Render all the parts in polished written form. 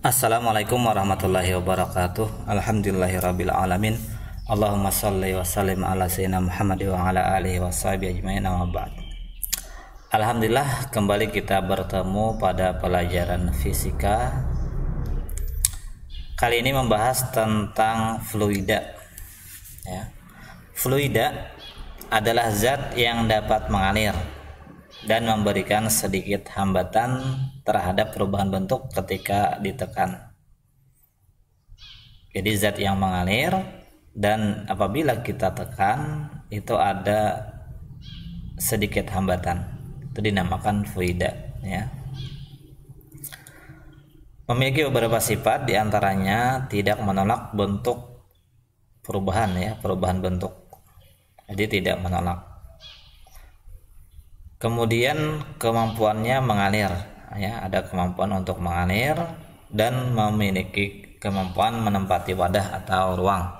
Assalamualaikum warahmatullahi wabarakatuh. Alhamdulillahirabbil alamin. Allahumma shalli wa sallim ala sayyidina Muhammad wa ala alihi washabihi ajmain, amma ba'd. Alhamdulillah, kembali kita bertemu pada pelajaran fisika. Kali ini membahas tentang fluida. Ya. Fluida adalah zat yang dapat mengalir dan memberikan sedikit hambatan terhadap perubahan bentuk ketika ditekan. Jadi zat yang mengalir dan apabila kita tekan itu ada sedikit hambatan, itu dinamakan fluida, ya. Memiliki beberapa sifat, diantaranya tidak menolak bentuk perubahan, ya, perubahan bentuk. Jadi tidak menolak. Kemudian kemampuannya mengalir, ya, ada kemampuan untuk mengalir dan memiliki kemampuan menempati wadah atau ruang.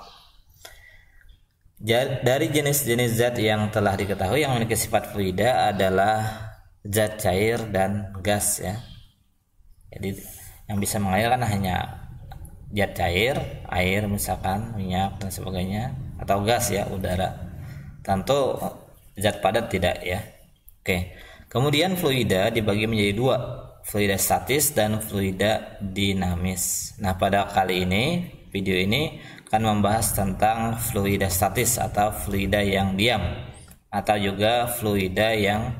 Dari jenis-jenis zat yang telah diketahui yang memiliki sifat fluida adalah zat cair dan gas, ya. Jadi yang bisa mengalir kan hanya zat cair, air misalkan, minyak dan sebagainya, atau gas, ya, udara. Tentu zat padat tidak, ya. Oke. Kemudian fluida dibagi menjadi dua, fluida statis dan fluida dinamis. Nah, pada kali ini, video ini akan membahas tentang fluida statis atau fluida yang diam, atau juga fluida yang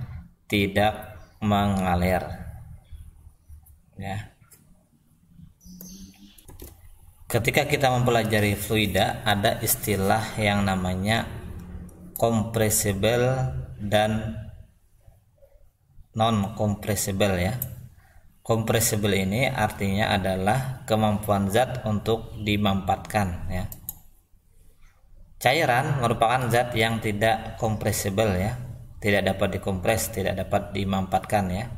tidak mengalir. Ya. Ketika kita mempelajari fluida, ada istilah yang namanya compressible dan non-compressible, ya. Compressible ini artinya adalah kemampuan zat untuk dimampatkan, ya. Cairan merupakan zat yang tidak compressible, ya. Tidak dapat dikompres, tidak dapat dimampatkan, ya.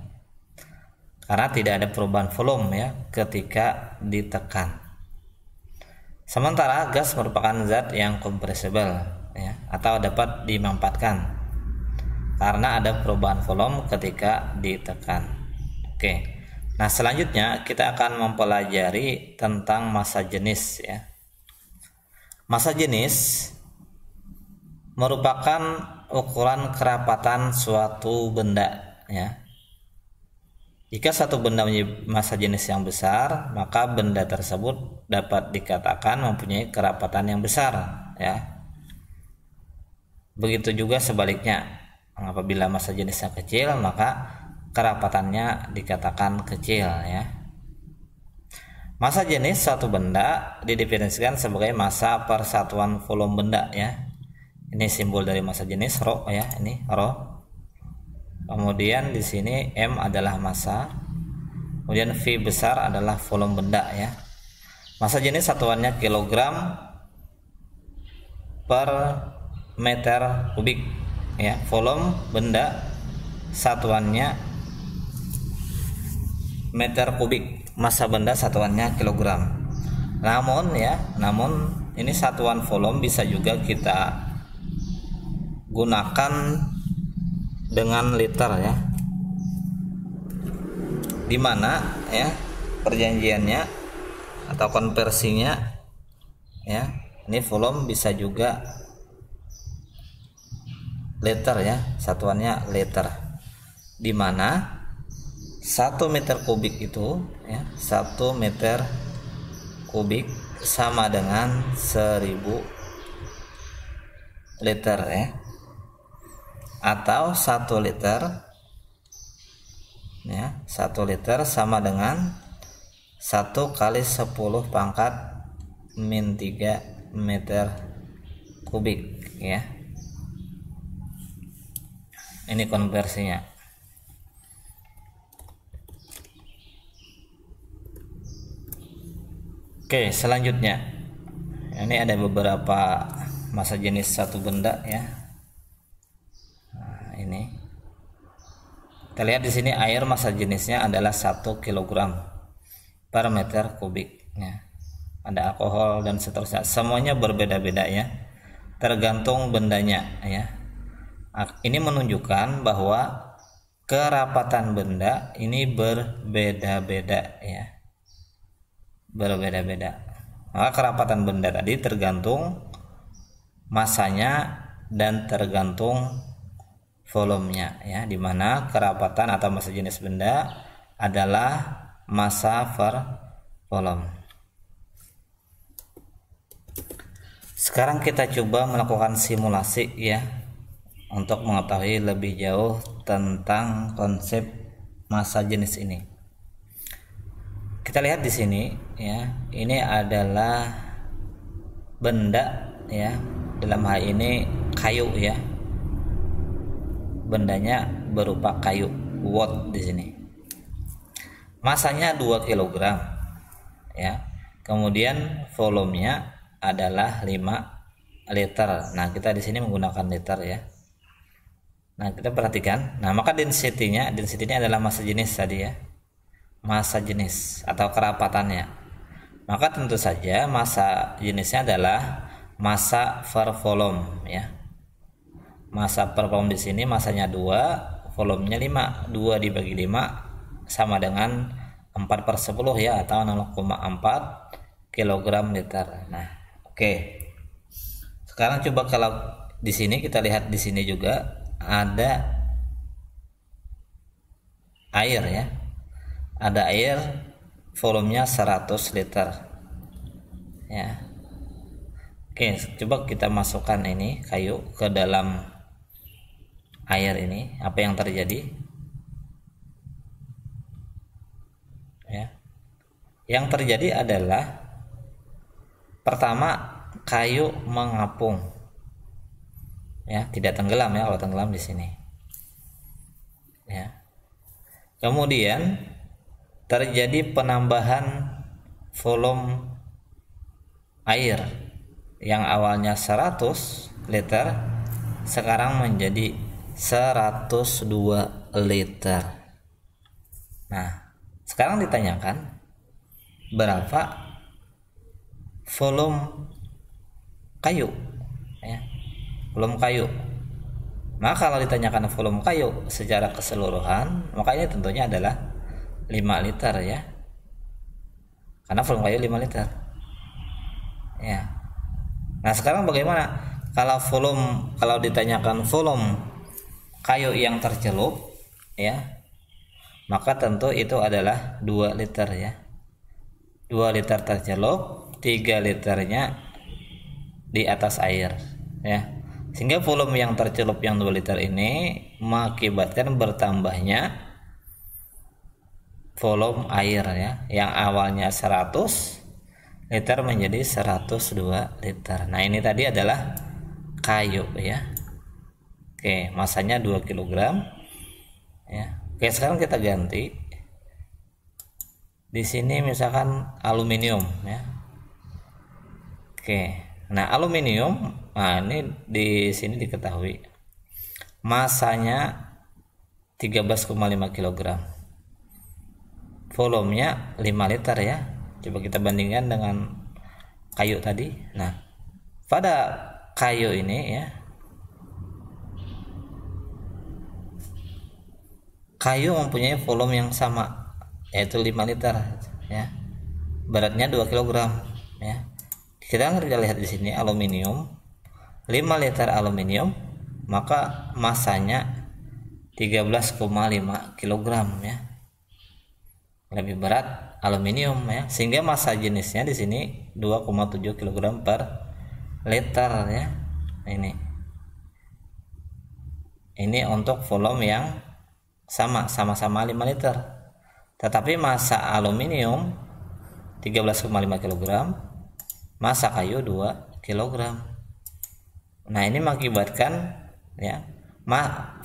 Karena tidak ada perubahan volume, ya, ketika ditekan. Sementara gas merupakan zat yang compressible, ya, atau dapat dimampatkan karena ada perubahan volume ketika ditekan. Oke. Nah, selanjutnya kita akan mempelajari tentang massa jenis, ya. Massa jenis merupakan ukuran kerapatan suatu benda, ya. Jika satu benda memiliki massa jenis yang besar, maka benda tersebut dapat dikatakan mempunyai kerapatan yang besar, ya. Begitu juga sebaliknya. Apabila massa jenisnya kecil, maka kerapatannya dikatakan kecil, ya. Massa jenis suatu benda didefinisikan sebagai massa per satuan volume benda, ya. Ini simbol dari massa jenis rho, ya, ini rho. Kemudian di sini M adalah massa. Kemudian V besar adalah volume benda, ya. Massa jenis satuannya kilogram per meter kubik, ya. Volume benda satuannya meter kubik, massa benda satuannya kilogram. Namun ini satuan volume bisa juga kita gunakan dengan liter, ya. Dimana, ya, perjanjiannya atau konversinya, ya, ini volume bisa juga liter, ya, satuannya liter, dimana 1 meter kubik itu, ya, 1 meter kubik sama dengan 1000 liter, ya, atau 1 liter, ya, 1 liter sama dengan 1 kali 10 pangkat min 3 meter kubik, ya. Ini konversinya. Oke, selanjutnya ini ada beberapa massa jenis satu benda, ya. Nah, ini kita lihat di sini air massa jenisnya adalah 1 kg per meter kubik, ya. Ada alkohol dan seterusnya, semuanya berbeda-beda, ya, tergantung bendanya, ya. Ini menunjukkan bahwa kerapatan benda ini berbeda-beda, ya. berbeda-beda. Maka kerapatan benda tadi tergantung masanya dan tergantung volumenya ya, dimana kerapatan atau massa jenis benda adalah massa per volume. Sekarang kita coba melakukan simulasi ya, untuk mengetahui lebih jauh tentang konsep massa jenis ini. Kita lihat di sini ya, ini adalah benda ya, dalam hal ini kayu ya. Bendanya berupa kayu, wood di sini. Masanya 2 kg ya. Kemudian volumenya adalah 5 liter. Nah, kita di sini menggunakan liter ya. Nah, kita perhatikan. Nah, maka density-nya adalah massa jenis tadi ya. Massa jenis atau kerapatannya. Maka tentu saja massa jenisnya adalah massa per volume ya. Massa per volume di sini masanya 2, volumenya 5. 2 dibagi 5 sama dengan 4/10 ya, atau 0,4 kg liter. Nah, oke. Sekarang coba kalau di sini kita lihat, di sini juga ada air ya. Ada air volumenya 100 liter. Ya. Oke, coba kita masukkan ini kayu ke dalam air ini. Apa yang terjadi? Ya. Yang terjadi adalah pertama, kayu mengapung. Ya, tidak tenggelam ya, kalau tenggelam di sini. Ya. Kemudian terjadi penambahan volume air yang awalnya 100 liter sekarang menjadi 102 liter. Nah, sekarang ditanyakan berapa volume kayu ya, volume kayu. Maka kalau ditanyakan volume kayu secara keseluruhan, maka ini tentunya adalah 5 liter ya, karena volume kayu 5 liter ya. Nah, sekarang bagaimana kalau ditanyakan volume kayu yang tercelup ya, maka tentu itu adalah 2 liter ya. 2 liter tercelup, 3 liternya di atas air ya. Sehingga volume yang tercelup yang 2 liter ini mengakibatkan bertambahnya volume air ya, yang awalnya 100 liter menjadi 102 liter. Nah, ini tadi adalah kayu ya. Oke, masanya 2 kg ya. Oke, sekarang kita ganti. Di sini misalkan aluminium ya. Oke. Nah, aluminium, nah ini di sini diketahui masanya 13,5 kg. Volumenya 5 liter ya. Coba kita bandingkan dengan kayu tadi. Nah, pada kayu ini ya, kayu mempunyai volume yang sama, yaitu 5 liter ya. Beratnya 2 kg ya. Kita lihat di sini aluminium, 5 liter aluminium, maka masanya 13,5 kg ya. Lebih berat aluminium ya, sehingga massa jenisnya di sini 2,7 kg per liter ya. Ini untuk volume yang sama-sama 5 liter. Tetapi massa aluminium 13,5 kg, massa kayu 2 kg. Nah, ini mengakibatkan ya,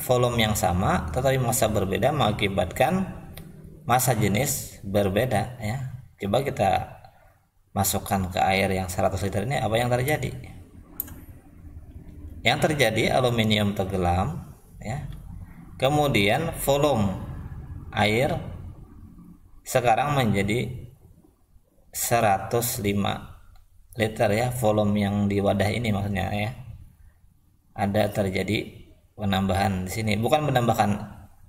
volume yang sama tetapi massa berbeda mengakibatkan massa jenis berbeda ya. Coba kita masukkan ke air yang 100 liter ini, apa yang terjadi? Yang terjadi aluminium tenggelam ya. Kemudian volume air sekarang menjadi 105 liter ya, volume yang di wadah ini maksudnya ya. Ada terjadi penambahan di sini, bukan menambahkan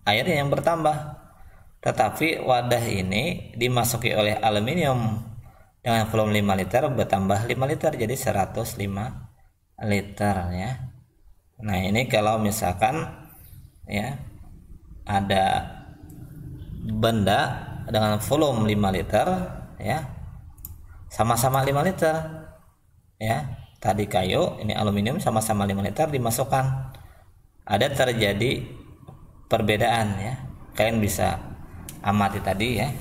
air yang bertambah, tetapi wadah ini dimasuki oleh aluminium dengan volume 5 liter bertambah 5 liter jadi 105 liter ya. Nah, ini kalau misalkan ya ada benda dengan volume 5 liter ya, sama-sama 5 liter ya. Tadi kayu, ini aluminium, sama-sama 5 liter dimasukkan. Ada terjadi perbedaan ya. Kalian bisa amati tadi ya.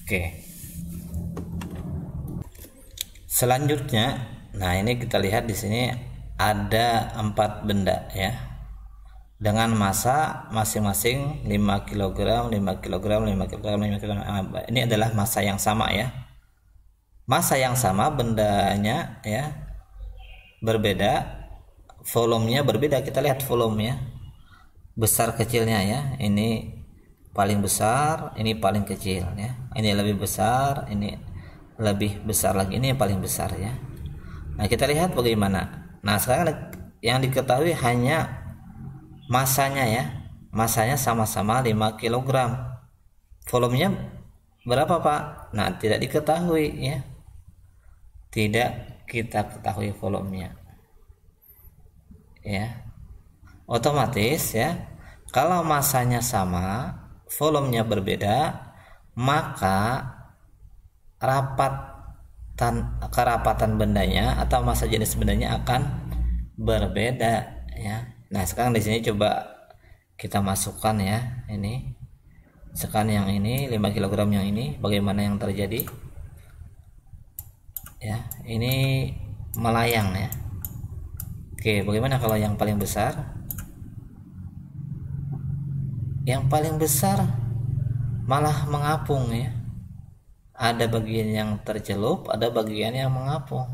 Oke. Selanjutnya, nah ini kita lihat di sini ada 4 benda ya. Dengan masa masing-masing 5 kg, 5 kg, 5 kg, 5 kg. Ini adalah masa yang sama ya. Masa yang sama, bendanya ya berbeda, volumenya berbeda. Kita lihat volumenya, besar kecilnya ya. Ini paling besar, ini paling kecil ya. Ini lebih besar, ini lebih besar lagi, ini yang paling besar ya. Nah, kita lihat bagaimana. Nah, sekarang yang diketahui hanya masanya ya. Masanya sama-sama 5 kg. Volumenya berapa, Pak? Nah, tidak diketahui ya. Tidak kita ketahui volumenya. Ya. Otomatis ya, kalau masanya sama, volumenya berbeda, maka kerapatan bendanya atau massa jenis bendanya akan berbeda ya. Nah, sekarang di sini coba kita masukkan ya, ini sekarang yang ini 5 kg, yang ini bagaimana yang terjadi ya. Ini melayang ya. Oke, bagaimana kalau yang paling besar? Yang paling besar malah mengapung ya. Ada bagian yang tercelup, ada bagian yang mengapung.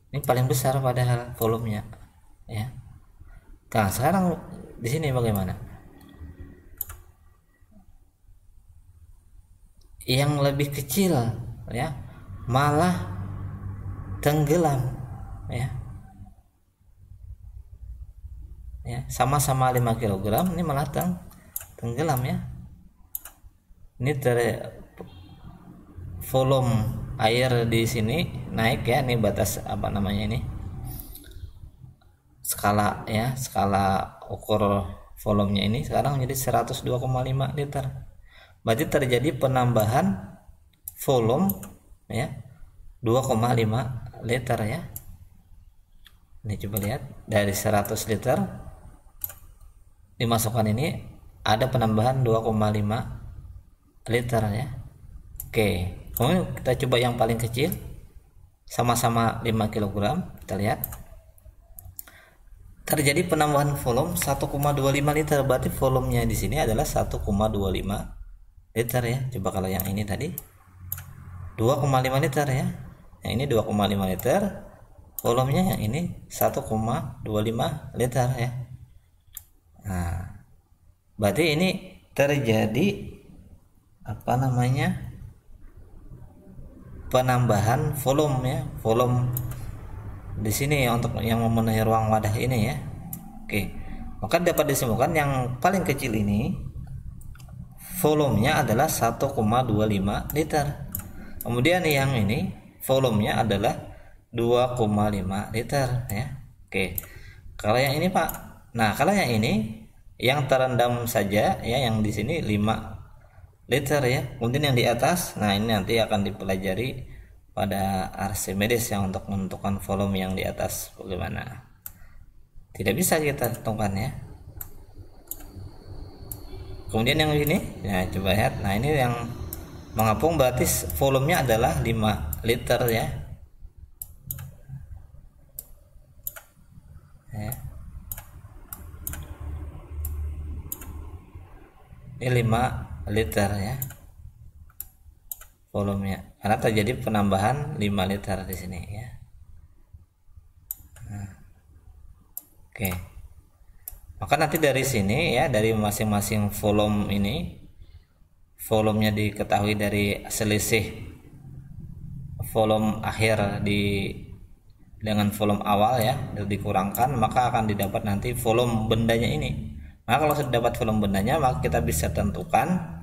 Ini paling besar padahal volumenya ya. Nah, sekarang di sini bagaimana? Yang lebih kecil ya malah tenggelam ya. Ya, sama-sama 5 kg, ini malah tenggelam ya. Ini volume air di sini naik ya. Ini batas apa namanya ini? Skala ya, skala ukur volumenya ini sekarang jadi 102,5 liter. Berarti terjadi penambahan volume ya 2,5 liter ya. Ini coba lihat, dari 100 liter dimasukkan ini ada penambahan 2,5 liter ya. Oke, kemudian kita coba yang paling kecil, sama-sama 5 kg. Kita lihat terjadi penambahan volume 1,25 liter. Berarti volumenya di sini adalah 1,25 liter ya. Coba kalau yang ini tadi 2,5 liter ya. Yang ini 2,5 liter. Volumenya yang ini 1,25 liter ya. Nah, berarti ini terjadi apa namanya? Penambahan volume ya. Volume di sini ya, untuk yang memenuhi ruang wadah ini ya. Oke. Maka dapat disimpulkan yang paling kecil ini volumenya adalah 1,25 liter. Kemudian yang ini volumenya adalah 2,5 liter ya. Oke. Kalau yang ini, Pak. Nah, kalau yang ini yang terendam saja ya, yang di sini 5 liter ya. Kemudian yang di atas, nah ini nanti akan dipelajari pada Archimedes yang untuk menentukan volume yang di atas bagaimana. Tidak bisa kita tentukan ya. Kemudian yang ini, nah coba lihat. Nah, ini yang mengapung berarti volumenya adalah 5 liter ya. Ini 5 liter ya volumenya, karena terjadi penambahan 5 liter di sini ya. Nah, oke. Maka nanti dari sini ya, dari masing-masing volume ini, volumenya diketahui dari selisih volume akhir dengan volume awal ya, dikurangkan, maka akan didapat nanti volume bendanya ini. Maka kalau sudah dapat volume bendanya, maka kita bisa tentukan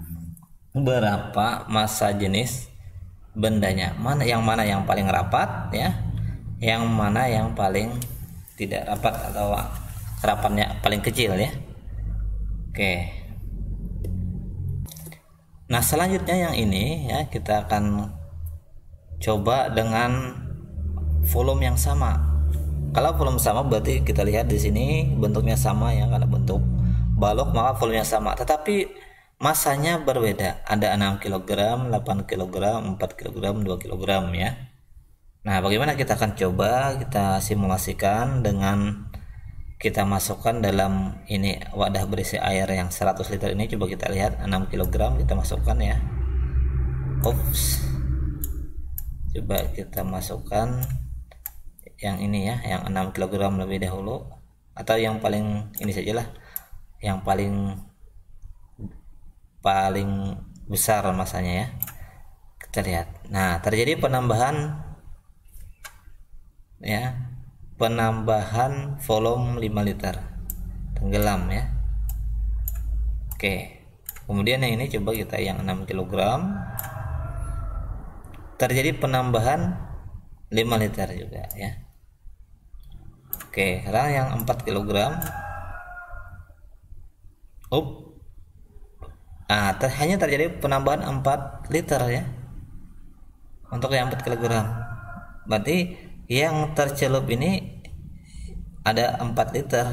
berapa massa jenis bendanya, mana yang paling rapat ya, yang mana yang paling tidak rapat atau kerapannya paling kecil ya. Oke. Nah, selanjutnya yang ini ya, kita akan coba dengan volume yang sama. Kalau volume sama berarti kita lihat di sini bentuknya sama ya, karena bentuk balok maka volumenya sama, tetapi masanya berbeda. Ada 6 kg, 8 kg, 4 kg, 2 kg ya. Nah, bagaimana kita akan coba kita simulasikan dengan kita masukkan dalam ini wadah berisi air yang 100 liter ini. Coba kita lihat 6 kg kita masukkan ya. Ups. Coba kita masukkan yang ini ya, yang 6 kg lebih dahulu, atau yang paling ini sajalah, yang paling besar masanya ya. Kita lihat. Nah, terjadi penambahan ya, penambahan volume 5 liter tenggelam ya. Oke, kemudian yang ini coba kita yang 6 kg terjadi penambahan 5 liter juga ya. Oke, sekarang yang 4 kg hanya terjadi penambahan 4 liter ya untuk yang 4 kg. Berarti yang tercelup ini ada 4 liter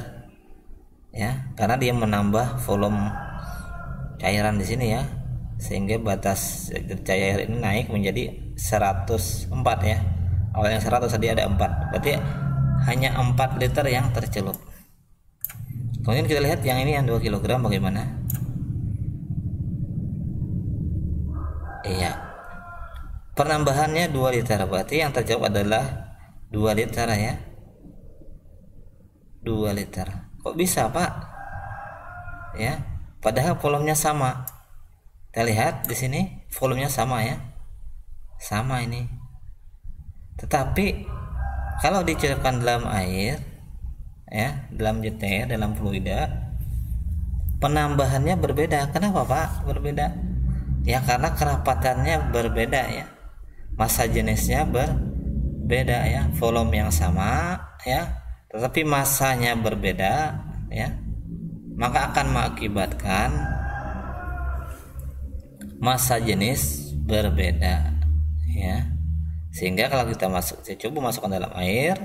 ya, karena dia menambah volume cairan di sini ya, sehingga batas cair ini naik menjadi 104 ya. Awalnya 100, tadi ada 4, berarti hanya 4 liter yang tercelup. Kemudian kita lihat yang ini yang 2 kg bagaimana. Iya, penambahannya 2 liter, berarti yang tercelup adalah 2 liter ya. 2 liter. Kok bisa, Pak? Ya, padahal volumenya sama. Kita lihat di sini volumenya sama ya. Sama ini. Tetapi kalau dicelupkan dalam air ya, dalam jet air, dalam fluida, penambahannya berbeda. Kenapa, Pak? Berbeda. Ya, karena kerapatannya berbeda ya. Massa jenisnya berbeda ya, volume yang sama ya, tetapi masanya berbeda ya, maka akan mengakibatkan massa jenis berbeda ya. Sehingga kalau kita coba masukkan dalam air,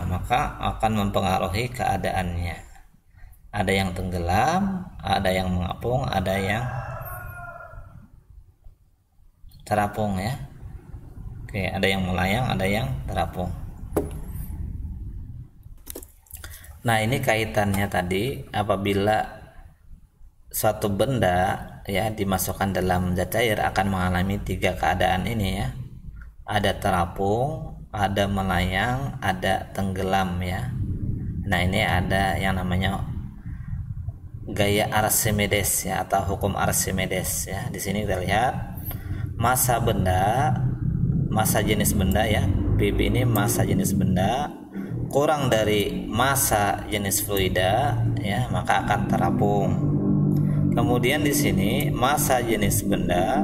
maka akan mempengaruhi keadaannya. Ada yang tenggelam, ada yang mengapung, ada yang terapung ya. Oke, ada yang melayang, ada yang terapung. Nah, ini kaitannya tadi, apabila suatu benda ya dimasukkan dalam zat cair akan mengalami 3 keadaan ini ya. Ada terapung, ada melayang, ada tenggelam ya. Nah, ini ada yang namanya gaya Archimedes ya, atau hukum Archimedes ya. Di sini kita lihat massa jenis benda ya, PB ini massa jenis benda kurang dari massa jenis fluida ya, maka akan terapung. Kemudian di sini massa jenis benda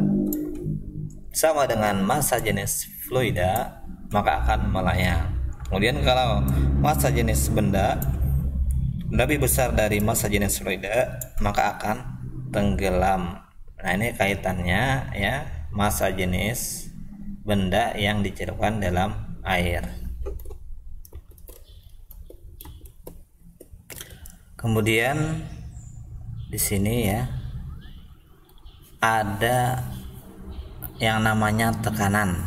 sama dengan massa jenis fluida, maka akan melayang. Kemudian kalau massa jenis benda lebih besar dari massa jenis fluida, maka akan tenggelam. Nah, ini kaitannya ya, massa jenis benda yang dicelupkan dalam air. Kemudian di sini ya ada yang namanya tekanan.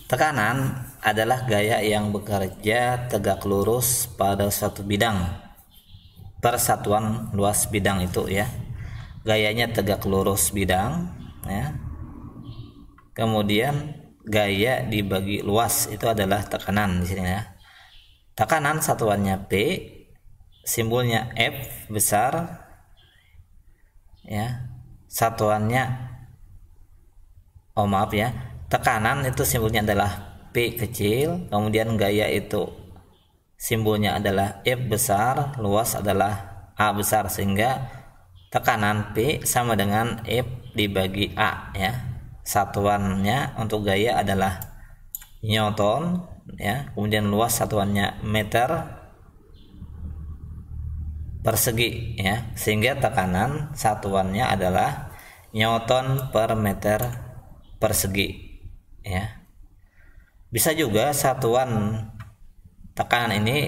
Tekanan adalah gaya yang bekerja tegak lurus pada suatu bidang, persatuan luas bidang itu ya. Gayanya tegak lurus bidang ya. Kemudian gaya dibagi luas itu adalah tekanan di sini ya. Tekanan satuannya P, simbolnya F besar ya. Satuannya tekanan itu simbolnya adalah P kecil, kemudian gaya itu simbolnya adalah F besar, luas adalah A besar, sehingga tekanan P sama dengan F dibagi A ya. satuannya untuk gaya adalah newton ya, kemudian luas satuannya meter persegi ya, sehingga tekanan satuannya adalah newton per meter persegi ya. Bisa juga satuan tekanan ini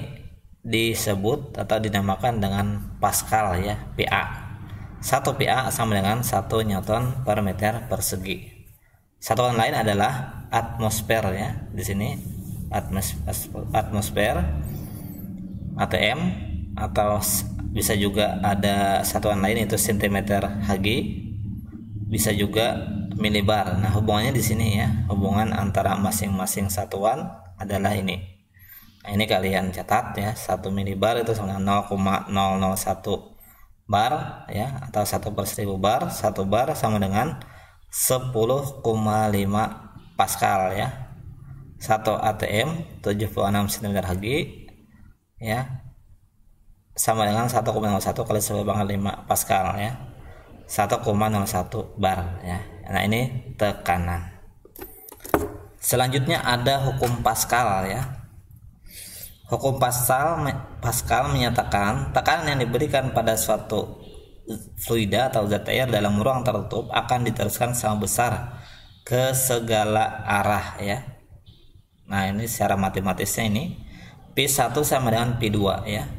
disebut atau dinamakan dengan Pascal ya, PA. 1 PA sama dengan 1 newton per meter persegi. Satuan lain adalah atmosfer ya. Di sini atmosfer ATM, atau bisa juga ada satuan lain itu centimeter Hg, bisa juga milibar. Nah, hubungannya di sini ya, hubungan antara masing-masing satuan adalah ini. Nah, ini kalian catat ya, 1 milibar itu sama dengan 0,001 bar ya, atau 1/1000 bar. 1 bar sama dengan 10,5 Pascal ya. 1 ATM 76 cm Hg ya, sama dengan 1,01 kali 10⁵ Pascal ya, 1,01 bar ya. Nah, ini tekanan. Selanjutnya ada hukum Pascal ya. Hukum Pascal menyatakan tekanan yang diberikan pada suatu fluida atau zat air dalam ruang tertutup akan diteruskan sama besar ke segala arah ya. Nah, ini secara matematisnya ini P1 sama dengan P2 ya.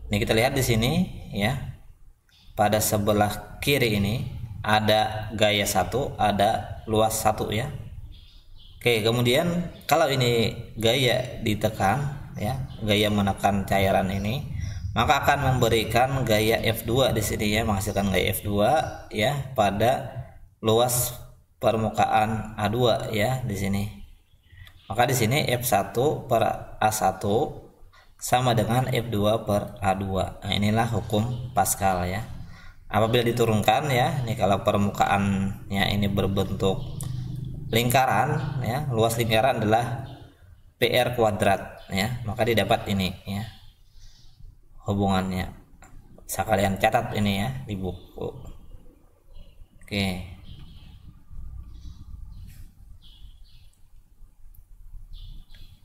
Ini kita lihat di sini ya. Pada sebelah kiri ini ada gaya 1, ada luas 1 ya. Oke, kemudian kalau ini gaya ditekan ya, gaya menekan cairan ini, maka akan memberikan gaya F2 di sini ya, menghasilkan gaya F2 ya pada luas permukaan A2 ya di sini. Maka di sini F1 per A1 sama dengan F2 per A2. Nah, inilah hukum Pascal ya. Apabila diturunkan ya, ini kalau permukaannya ini berbentuk lingkaran ya, luas lingkaran adalah PR kuadrat ya, maka didapat ini ya hubungannya. Bisa kalian catat ini ya di buku. Oke.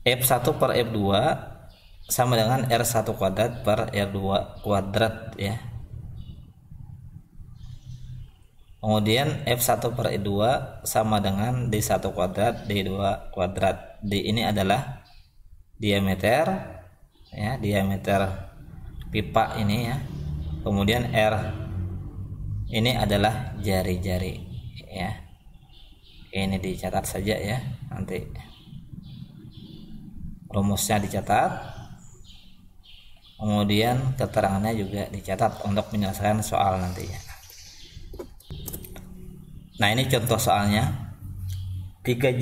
F1 per F2 sama dengan R1 kuadrat per R2 kuadrat ya. Kemudian F1 per E2 sama dengan D1 kuadrat D2 kuadrat. D ini adalah diameter ya, diameter pipa ini ya. Kemudian R ini adalah jari-jari ya. Ini dicatat saja ya, nanti rumusnya dicatat. Kemudian keterangannya juga dicatat untuk menyelesaikan soal nantinya. Nah, ini contoh soalnya. Tiga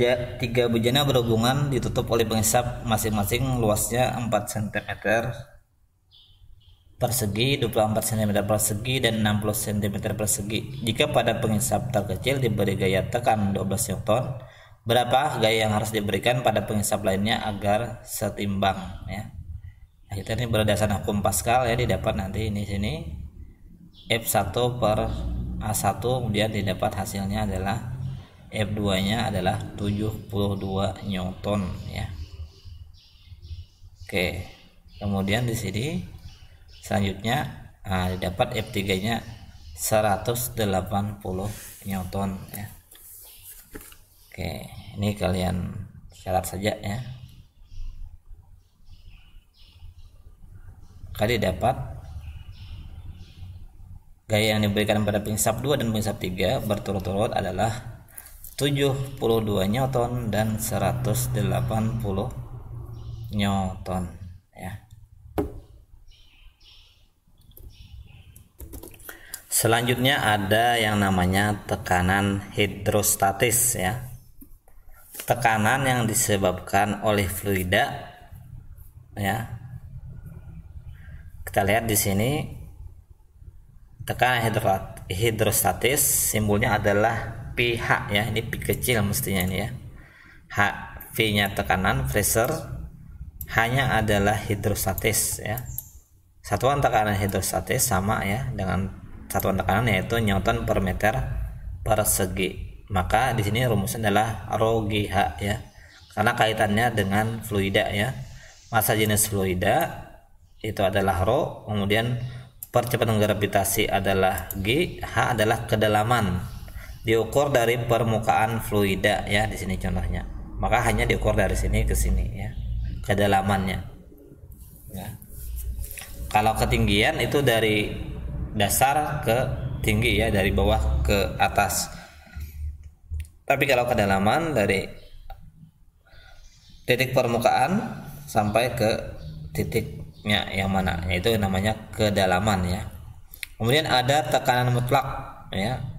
bejana berhubungan ditutup oleh pengisap masing-masing luasnya 4 cm persegi, 24 cm persegi, dan 60 cm persegi. Jika pada pengisap terkecil diberi gaya tekan 12 Newton, berapa gaya yang harus diberikan pada pengisap lainnya agar setimbang ya. Nah, kita ini berdasarkan hukum Pascal ya, didapat nanti ini sini F1 per A1, kemudian didapat hasilnya adalah F2 nya adalah 72 Newton ya. Oke, kemudian di sini selanjutnya didapat F3 nya 180 Newton ya. Oke, ini kalian catat saja ya. Kali dapat gaya yang diberikan pada pengisap 2 dan pengisap 3 berturut-turut adalah 72 Newton dan 180 Newton ya. Selanjutnya ada yang namanya tekanan hidrostatis ya. Tekanan yang disebabkan oleh fluida ya. Kita lihat di sini tekanan hidrostatis simbolnya adalah pH ya, ini P kecil mestinya ini ya. V-nya tekanan, pressure, H-nya adalah hidrostatis ya. Satuan tekanan hidrostatis sama ya dengan satuan tekanan, yaitu Newton per meter persegi maka di sini rumusnya adalah rho GH ya. Karena kaitannya dengan fluida ya. Massa jenis fluida itu adalah rho, kemudian percepatan gravitasi adalah G, H adalah kedalaman. Diukur dari permukaan fluida ya di sini contohnya. Maka hanya diukur dari sini ke sini ya. Kedalamannya. Ya. Kalau ketinggian itu dari dasar ke tinggi ya, dari bawah ke atas. Tapi kalau kedalaman dari titik permukaan sampai ke titiknya yang mana, yaitu namanya kedalaman ya. Kemudian ada tekanan mutlak ya.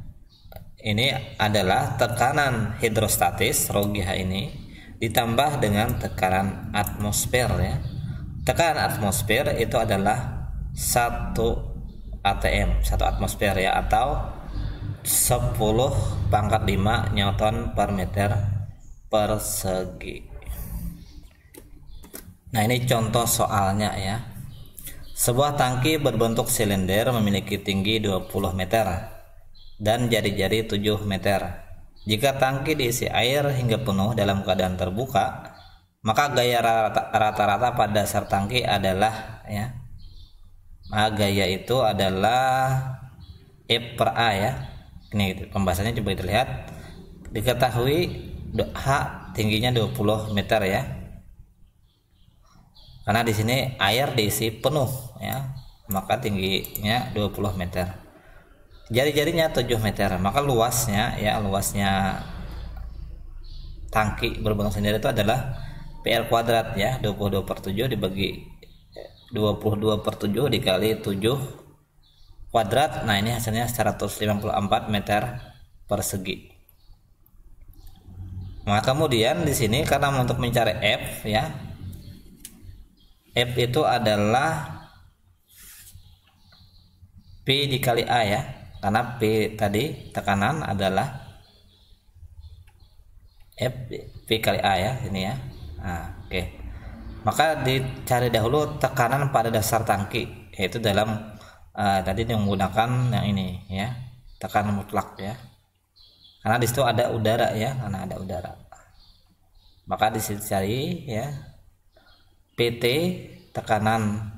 Ini adalah tekanan hidrostatis rho GH ini ditambah dengan tekanan atmosfer ya. Tekanan atmosfer itu adalah 1 atm, 1 atmosfer ya, atau 10⁵ Newton per meter persegi. Nah, ini contoh soalnya ya. Sebuah tangki berbentuk silinder memiliki tinggi 20 meter dan jari-jari 7 meter. Jika tangki diisi air hingga penuh dalam keadaan terbuka, maka gaya rata-rata pada dasar tangki adalah ya. Gaya itu adalah F per A ya. Ini pembahasannya coba dilihat. Diketahui H tingginya 20 meter ya. Karena di sini air diisi penuh ya, maka tingginya 20 meter. Jari-jarinya 7 meter, maka luasnya ya, luasnya tangki berbentuk silinder itu adalah PL kuadrat ya, 22/7 dibagi 22/7 dikali 7 kuadrat. Nah, ini hasilnya 154 meter persegi. Nah, kemudian di sini karena untuk mencari F ya, F itu adalah P dikali A ya, karena P tadi tekanan adalah P kali A ya, ini ya. Nah, oke. Maka dicari dahulu tekanan pada dasar tangki, yaitu dalam tadi menggunakan yang ini ya, tekanan mutlak ya. Karena di situ ada udara ya, karena ada udara. Maka di situ cari ya PT tekanannya,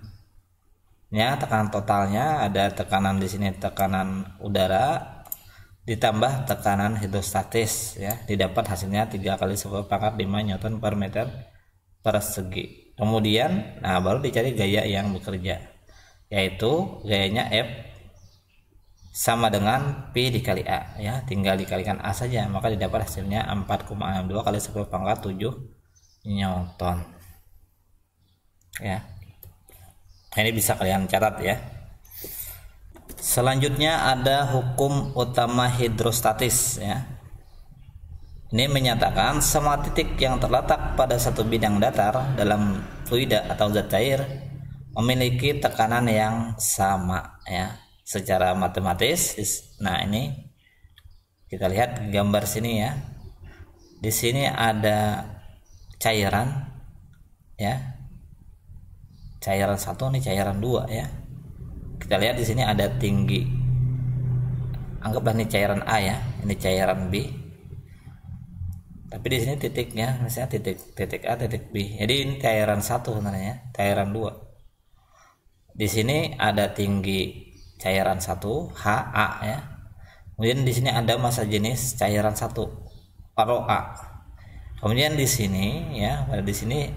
tekanan totalnya, ada tekanan di sini tekanan udara ditambah tekanan hidrostatis ya, didapat hasilnya 3 kali 10⁵ Newton per meter persegi. Kemudian nah baru dicari gaya yang bekerja, yaitu gayanya F sama dengan P dikali A ya, tinggal dikalikan A saja, maka didapat hasilnya 4,62 kali 10⁵ Newton ya. Ini bisa kalian catat ya. Selanjutnya ada hukum utama hidrostatis ya. Ini menyatakan semua titik yang terletak pada satu bidang datar dalam fluida atau zat cair memiliki tekanan yang sama ya, secara matematis. Nah, ini kita lihat gambar sini ya. Di sini ada cairan ya. Cairan 1 nih, cairan 2 ya. Kita lihat di sini ada tinggi. Anggaplah ini cairan A ya, ini cairan B. Tapi di sini titiknya misalnya titik A, titik B. Jadi ini cairan 1 sebenarnya, cairan 2. Di sini ada tinggi cairan 1 HA ya. Kemudian di sini ada massa jenis cairan 1 rho A. Kemudian di sini ya, pada di sini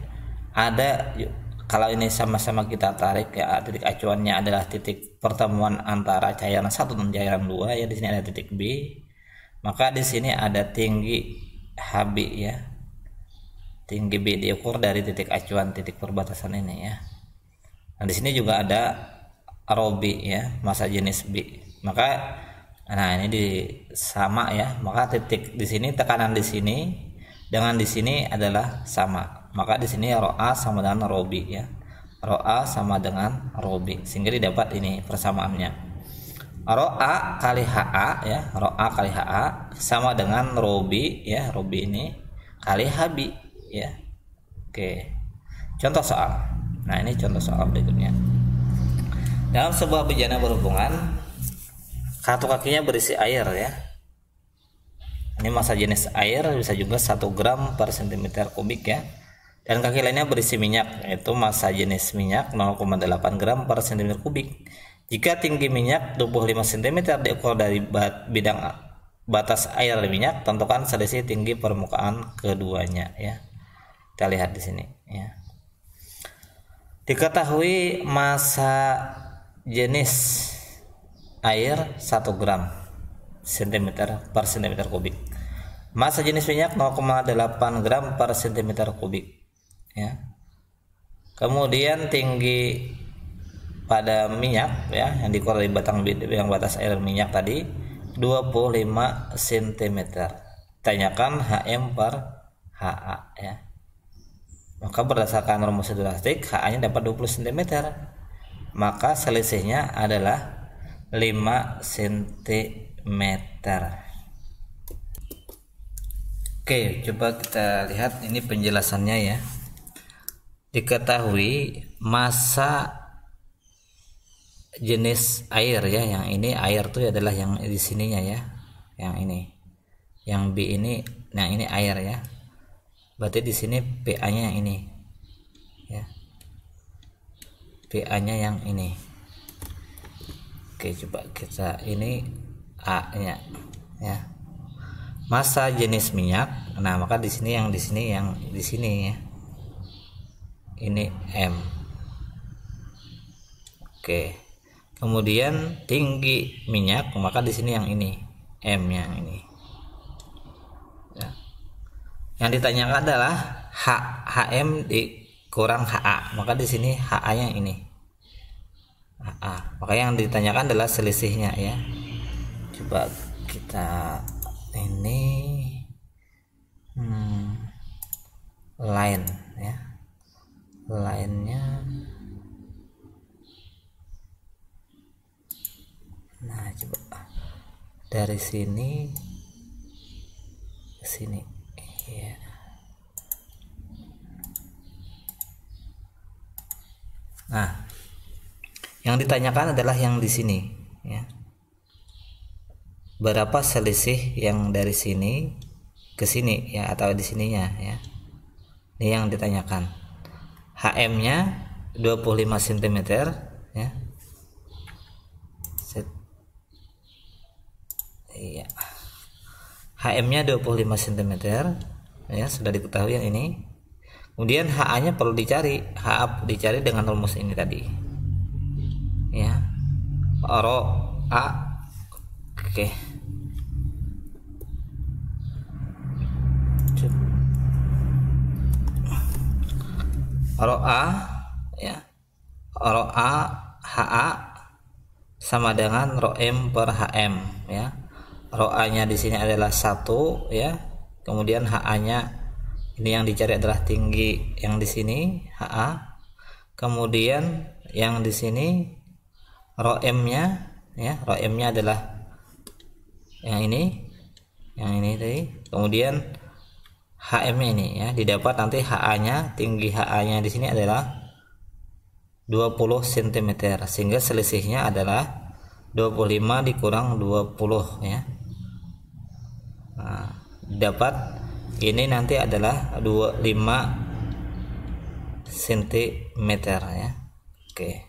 ada, kalau ini sama-sama kita tarik ya, titik acuannya adalah titik pertemuan antara cairan 1 dan cairan 2 ya. Di sini ada titik B. Maka di sini ada tinggi HB ya. Tinggi B diukur dari titik acuan, titik perbatasan ini ya. Nah, di sini juga ada rho B ya, massa jenis B. Maka nah ini sama ya. Maka titik di sini, tekanan di sini dengan di sini adalah sama. Maka di sini rho A sama dengan rho B ya. Rho A sama dengan rho B, sehingga didapat ini persamaannya. Rho A kali HA ya, rho A kali HA sama dengan rho B ya, rho B ini kali HB ya. Oke. Contoh soal. Nah, ini contoh soal berikutnya. Dalam sebuah bejana berhubungan, kartu kakinya berisi air ya. Ini massa jenis air, bisa juga 1 gram per cm kubik ya. Dan kaki lainnya berisi minyak, yaitu massa jenis minyak 0,8 gram per cm kubik. Jika tinggi minyak 25 cm diukur dari bidang batas air minyak, tentukan selisih tinggi permukaan keduanya ya. Kita lihat di sini ya. Diketahui massa jenis air 1 gram cm per cm kubik. Massa jenis minyak 0,8 gram per cm kubik ya. Kemudian tinggi pada minyak ya yang diukur dari bidang batas air minyak tadi 25 cm. Tanyakan HM per HA ya. Maka berdasarkan rumus hidrostatik HA-nya dapat 20 cm. Maka selisihnya adalah 5 cm. Oke, coba kita lihat ini penjelasannya ya. Diketahui massa jenis air ya, yang ini air tuh adalah yang di sininya ya, yang ini, yang B ini, nah ini air ya, berarti di sini PA-nya yang ini ya, PA-nya yang ini. Oke, coba kita ini A-nya ya, massa jenis minyak. Nah maka di sini yang di sini ya, ini M. Oke. Kemudian tinggi minyak, maka di sini yang ini M yang ini. Ya. Yang ditanyakan adalah HM dikurang HA, maka di sini HA yang ini. HA. Maka yang ditanyakan adalah selisihnya ya. Coba kita ini line ya. Line-nya. Nah, coba dari sini ke sini ya. Nah, yang ditanyakan adalah yang di sini ya. Berapa selisih yang dari sini ke sini ya, atau di sininya ya. Ini yang ditanyakan. HM-nya 25 cm ya. Iya. HM-nya 25 cm ya, sudah diketahui yang ini. Kemudian HA-nya perlu dicari. HA dicari dengan rumus ini tadi. Ya. Rho A. Oke. Rho A ya. Rho A HA sama dengan rho M per HM ya. Rho A-nya di sini adalah 1 ya. Kemudian HA-nya ini yang dicari adalah tinggi yang di sini HA. Kemudian yang di sini rho M-nya ya, rho M-nya adalah yang ini tadi. Kemudian HM-nya ini ya, didapat nanti HA-nya, tinggi HA-nya di sini adalah 20 cm, sehingga selisihnya adalah 25 dikurang 20 ya. Nah, dapat ini nanti adalah 25 cm ya. Oke.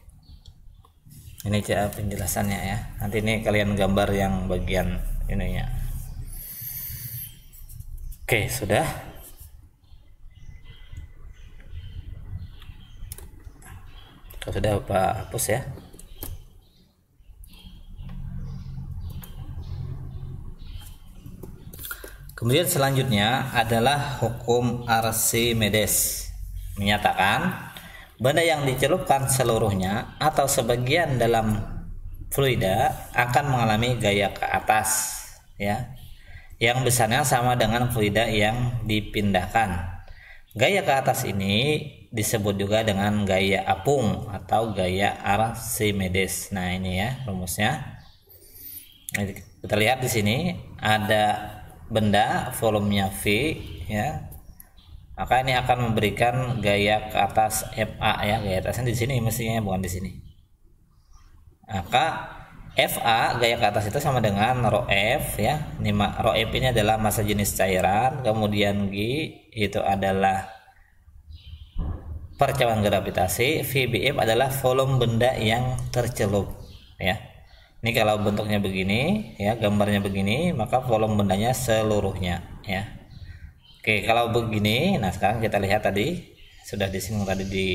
Ini cara penjelasannya ya. Nanti ini kalian gambar yang bagian ininya. Oke, sudah. Kalau sudah Bapak hapus ya. Kemudian selanjutnya adalah hukum Archimedes, menyatakan benda yang dicelupkan seluruhnya atau sebagian dalam fluida akan mengalami gaya ke atas ya, yang besarnya sama dengan fluida yang dipindahkan. Gaya ke atas ini disebut juga dengan gaya apung atau gaya Archimedes. Nah ini ya rumusnya. Kita lihat di sini ada benda volumenya V ya, maka ini akan memberikan gaya ke atas FA ya, gaya atasnya di sini mestinya, bukan di sini. Maka FA gaya ke atas itu sama dengan rho F ya. Rho F ini adalah massa jenis cairan, kemudian G itu adalah percepatan gravitasi, VBF adalah volume benda yang tercelup ya. Ini kalau bentuknya begini ya, gambarnya begini, maka volume bendanya seluruhnya ya. Oke, kalau begini, nah sekarang kita lihat tadi sudah disinggung tadi di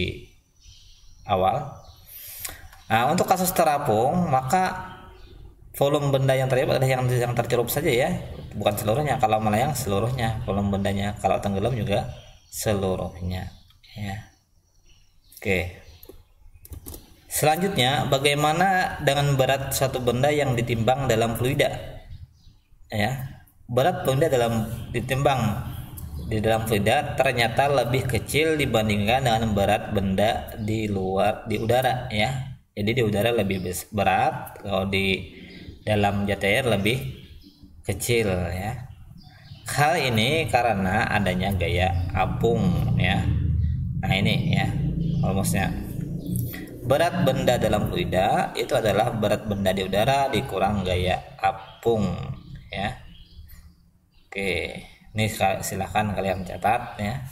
awal. Nah, untuk kasus terapung, maka volume benda yang terlihat adalah yang tercelup saja ya, bukan seluruhnya. Kalau melayang seluruhnya volume bendanya, kalau tenggelam juga seluruhnya ya. Oke. Selanjutnya, bagaimana dengan berat suatu benda yang ditimbang dalam fluida? Ya, berat benda ditimbang di dalam fluida ternyata lebih kecil dibandingkan dengan berat benda di udara ya. Jadi di udara lebih berat, kalau di dalam zat air lebih kecil ya. Hal ini karena adanya gaya apung ya. Nah ini ya rumusnya. Berat benda dalam fluida itu adalah berat benda di udara dikurang gaya apung ya. Oke, ini silahkan kalian catat ya.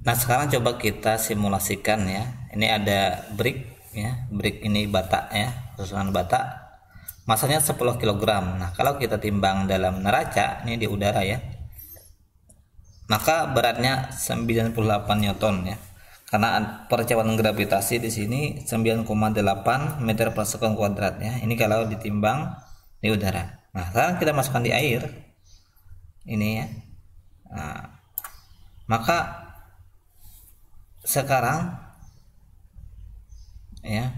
Nah sekarang coba kita simulasikan ya. Ini ada brick ya, brick ini bata ya, susunan bata. Masanya 10 kg. Nah kalau kita timbang dalam neraca ini di udara ya, maka beratnya 98 Newton ya. Karena percepatan gravitasi di sini 9,8 meter per sekund kuadrat ya. Ini kalau ditimbang di udara. Nah sekarang kita masukkan di air ini ya. Nah, maka sekarang ya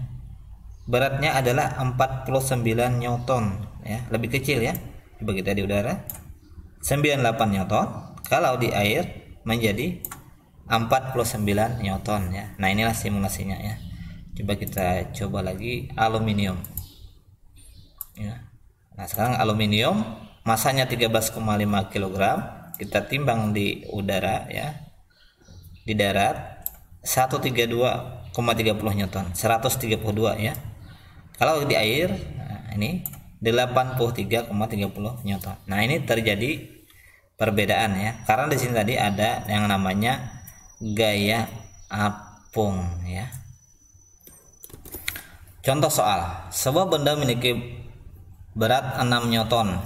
beratnya adalah 49 Newton ya, lebih kecil ya. Coba kita di udara 98 Newton, kalau di air menjadi 49 Newton ya. Nah inilah simulasinya ya. Coba kita coba lagi aluminium ya. Nah sekarang aluminium masanya 13,5 kg, kita timbang di udara ya, di darat 132,30 Newton, 132 ya. Kalau di air nah ini 83,30 Newton. Nah ini terjadi perbedaan ya, karena di sini tadi ada yang namanya gaya apung ya. Contoh soal, sebuah benda memiliki berat 6 Newton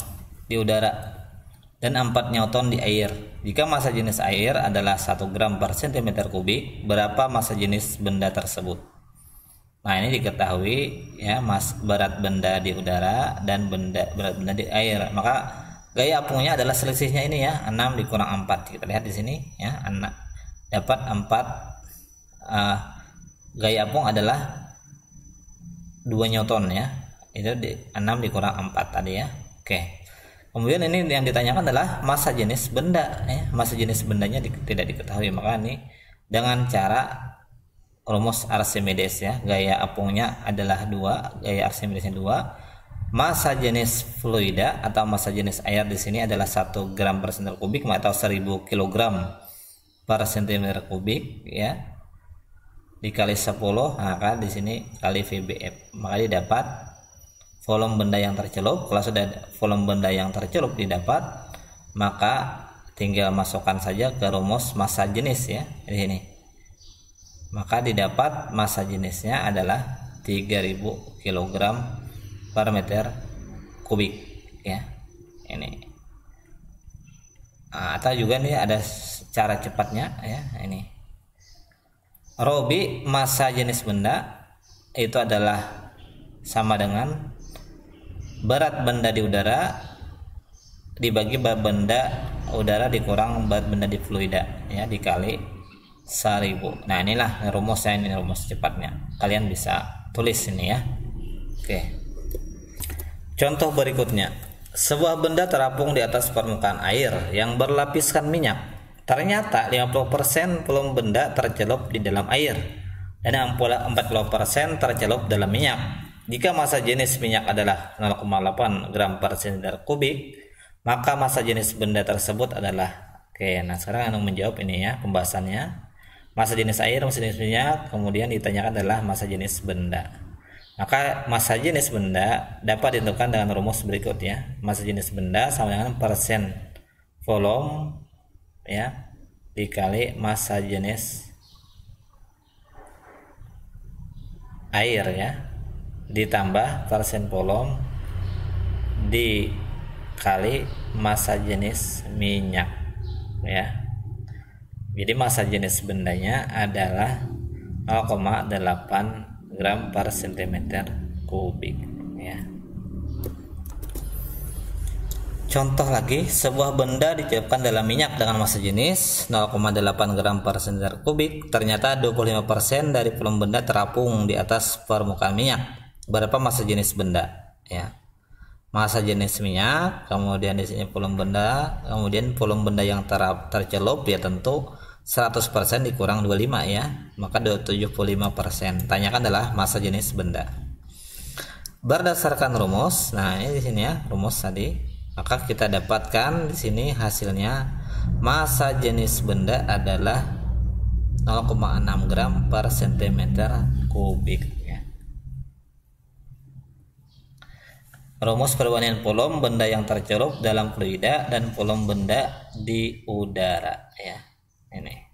di udara dan 4 Newton di air. Jika massa jenis air adalah 1 gram per cm kubik, berapa massa jenis benda tersebut? Nah ini diketahui ya, berat benda di udara dan berat benda di air. Maka gaya apungnya adalah selisihnya ini ya, 6 dikurang 4. Kita lihat di sini ya, dapat 4. Gaya apung adalah 2 Newton ya. Itu 6 dikurang 4 tadi ya. Oke. Kemudian ini yang ditanyakan adalah massa jenis benda ya. Massa jenis bendanya tidak diketahui, maka ini dengan cara rumus Archimedes ya. Gaya apungnya adalah 2, gaya Archimedesnya 2. Massa jenis fluida atau massa jenis air di sini adalah 1 gram per cm kubik atau 1000 kg per cm kubik ya. Dikali 10, maka di sini kali VBF, maka didapat volume benda yang tercelup. Kalau sudah volume benda yang tercelup didapat, maka tinggal masukkan saja ke rumus massa jenis ya di sini. Maka didapat massa jenisnya adalah 3000 kg per meter kubik ya. Ini. Nah, atau juga nih ada cara cepatnya ya ini. Robi massa jenis benda itu adalah sama dengan berat benda di udara dibagi berat benda udara dikurang berat benda di fluida ya, dikali 1000. Nah inilah rumusnya, ini rumus cepatnya, kalian bisa tulis ini ya. Oke, contoh berikutnya, sebuah benda terapung di atas permukaan air yang berlapiskan minyak. Ternyata 50% volume benda tercelup di dalam air dan 40% tercelup dalam minyak. Jika massa jenis minyak adalah 0,8 gram per cm kubik, maka massa jenis benda tersebut adalah. Oke, nah sekarang anu menjawab ini ya pembahasannya. massa jenis air, massa jenis minyak, kemudian ditanyakan adalah massa jenis benda. Maka massa jenis benda dapat ditentukan dengan rumus berikut ya. Massa jenis benda sama dengan persen volume ya dikali massa jenis air ya ditambah persen volume dikali massa jenis minyak ya. Jadi massa jenis bendanya adalah 0,8 gram per cm kubik ya. Contoh lagi, sebuah benda dicelupkan dalam minyak dengan massa jenis 0,8 gram per cm kubik. Ternyata 25% dari volume benda terapung di atas permukaan minyak. Berapa massa jenis benda ya? Massa jenis minyak, kemudian di sini volume benda, kemudian volume benda yang tercelup ya tentu 100% dikurang 25 ya, maka 75%. Tanyakan adalah massa jenis benda. Berdasarkan rumus, nah ini di sini ya rumus tadi, maka kita dapatkan di sini hasilnya massa jenis benda adalah 0,6 gram per cm kubik. Rumus perbandingan volume benda yang tercelup dalam fluida dan volume benda di udara ya. Ini.